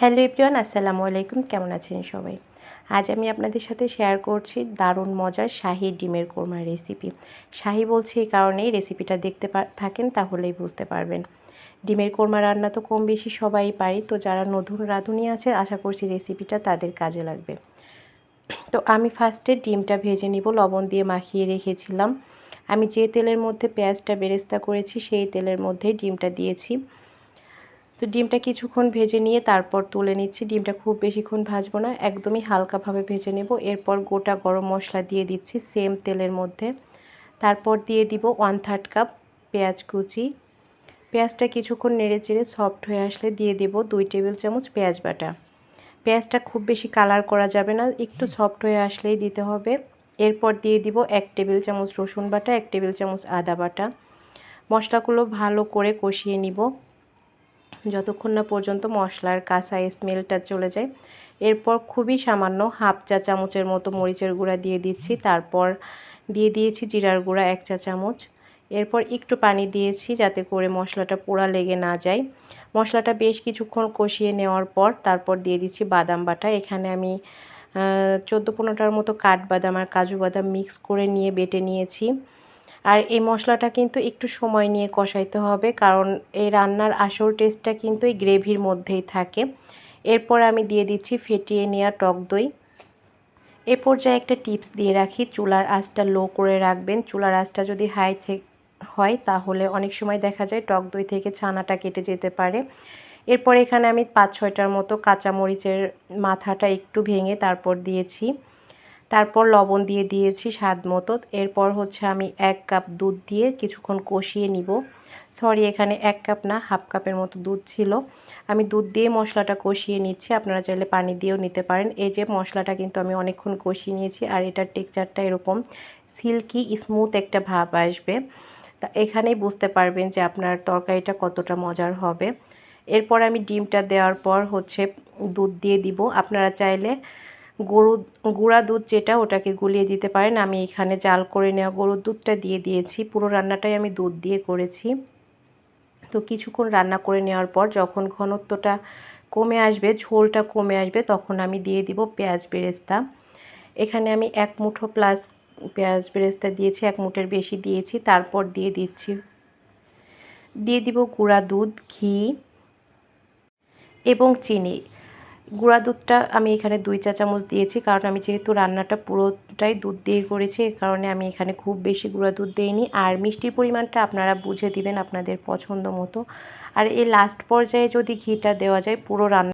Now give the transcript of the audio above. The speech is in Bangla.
হ্যালো এভরিওয়ান, আসসালামু আলাইকুম। কেমন আছেন সবাই? আজ আমি আপনাদের সাথে শেয়ার করছি দারুণ মজার শাহী ডিমের কোরমার রেসিপি। শাহী বলছি এই কারণেই, রেসিপিটা দেখতে থাকেন তাহলেই বুঝতে পারবেন। ডিমের কোরমা রান্না তো কম বেশি সবাই পারি, তো যারা নতুন রাঁধুনি আছে আশা করছি রেসিপিটা তাদের কাজে লাগবে। তো আমি ফার্স্টে ডিমটা ভেজে নিব, লবণ দিয়ে মাখিয়ে রেখেছিলাম। আমি যে তেলের মধ্যে পেঁয়াজটা বেরেস্তা করেছি সেই তেলের মধ্যেই ডিমটা দিয়েছি। তো ডিমটা কিছুক্ষণ ভেজে নিয়ে তারপর তুলে নিচ্ছি। ডিমটা খুব বেশিক্ষণ ভাজবো না, একদমই হালকাভাবে ভেজে নেব। এরপর গোটা গরম মশলা দিয়ে দিচ্ছি সেম তেলের মধ্যে। তারপর দিয়ে দিব 1/3 কাপ পেঁয়াজ কুচি। পেঁয়াজটা কিছুক্ষণ নেড়ে চেড়ে সফট হয়ে আসলে দিয়ে দেব 2 টেবিল চামচ পেঁয়াজ বাটা। পেঁয়াজটা খুব বেশি কালার করা যাবে না, একটু সফট হয়ে আসলেই দিতে হবে। এরপর দিয়ে দিব 1 টেবিল চামচ রসুন বাটা, 1 টেবিল চামচ আদা বাটা। মশলাগুলো ভালো করে কষিয়ে নিব যতক্ষণ না পর্যন্ত মশলার কাঁচা স্মেলটা চলে যায়। এরপর খুবই সামান্য হাফ চা চামচের মতো মরিচের গুঁড়া দিয়ে দিচ্ছি। তারপর দিয়ে দিয়েছি জিরার গুঁড়া 1 চা চামচ। এরপর একটু পানি দিয়েছি যাতে করে মশলাটা পোড়া লেগে না যায়। মশলাটা বেশ কিছুক্ষণ কষিয়ে নেওয়ার পর তারপর দিয়ে দিচ্ছি বাদাম বাটা। এখানে আমি 14-15টার মতো কাঠবাদাম আর কাজু বাদাম মিক্স করে নিয়ে বেটে নিয়েছি। আর এই মশলাটা কিন্তু একটু সময় নিয়ে কষাইতে হবে, কারণ এই রান্নার আসল টেস্টটা কিন্তু এই গ্রেভির মধ্যেই থাকে। এরপর আমি দিয়ে দিচ্ছি ফেটিয়ে নেওয়া টক দই। এ পর্যায়ে একটা টিপস দিয়ে রাখি, চুলার আঁচটা লো করে রাখবেন। চুলার আঁচটা যদি হাই হয় তাহলে অনেক সময় দেখা যায় টক দই থেকে ছানাটা কেটে যেতে পারে। এরপর এখানে আমি 5-6টার মতো কাঁচামরিচের মাথাটা একটু ভেঙে তারপর দিয়েছি। তারপর লবণ দিয়ে দিয়েছি স্বাদ মতো। এরপর হচ্ছে আমি 1 কাপ দুধ দিয়ে কিছুক্ষণ কষিয়ে নিব। সরি, এখানে 1 কাপ না, হাফ কাপের মতো দুধ ছিল। আমি দুধ দিয়ে মশলাটা কষিয়ে নিচ্ছি, আপনারা চাইলে পানি দিয়েও নিতে পারেন। এই যে মশলাটা কিন্তু আমি অনেকক্ষণ কষিয়ে নিয়েছি আর এটার টেক্সচারটা এরকম সিল্কি স্মুথ একটা ভাব আসবে। তা এখানেই বুঝতে পারবেন যে আপনার তরকারিটা কতটা মজার হবে। এরপর আমি ডিমটা দেওয়ার পর হচ্ছে দুধ দিয়ে দিব। আপনারা চাইলে গুঁড়া দুধ যেটা ওটাকে গুলিয়ে দিতে পারেন। আমি এখানে জাল করে নেওয়া গরুর দুধটা দিয়ে দিয়েছি। পুরো রান্নাটাই আমি দুধ দিয়ে করেছি। তো কিছুক্ষণ রান্না করে নেওয়ার পর যখন ঘনত্বটা কমে আসবে, ঝোলটা কমে আসবে, তখন আমি দিয়ে দিব পেঁয়াজ বেরেস্তা। এখানে আমি 1 মুঠো প্লাস পেঁয়াজ বেরেস্তা দিয়েছি, 1 মুঠের বেশি দিয়েছি। তারপর দিয়ে দিব গুঁড়া দুধ, ঘি এবং চিনি। গুঁড়া দুধটা আমি এখানে 2 চা চামচ দিয়েছি, কারণ আমি যেহেতু রান্নাটা পুরোটাই দুধ দিয়ে করেছি, এই কারণে আমি এখানে খুব বেশি গুঁড়া দুধ দেইনি। আর মিষ্টির পরিমাণটা আপনারা বুঝে দিবেন আপনাদের পছন্দ মতো। আর এই লাস্ট পর্যায়ে যদি ঘিটা দেওয়া যায় পুরো রান্না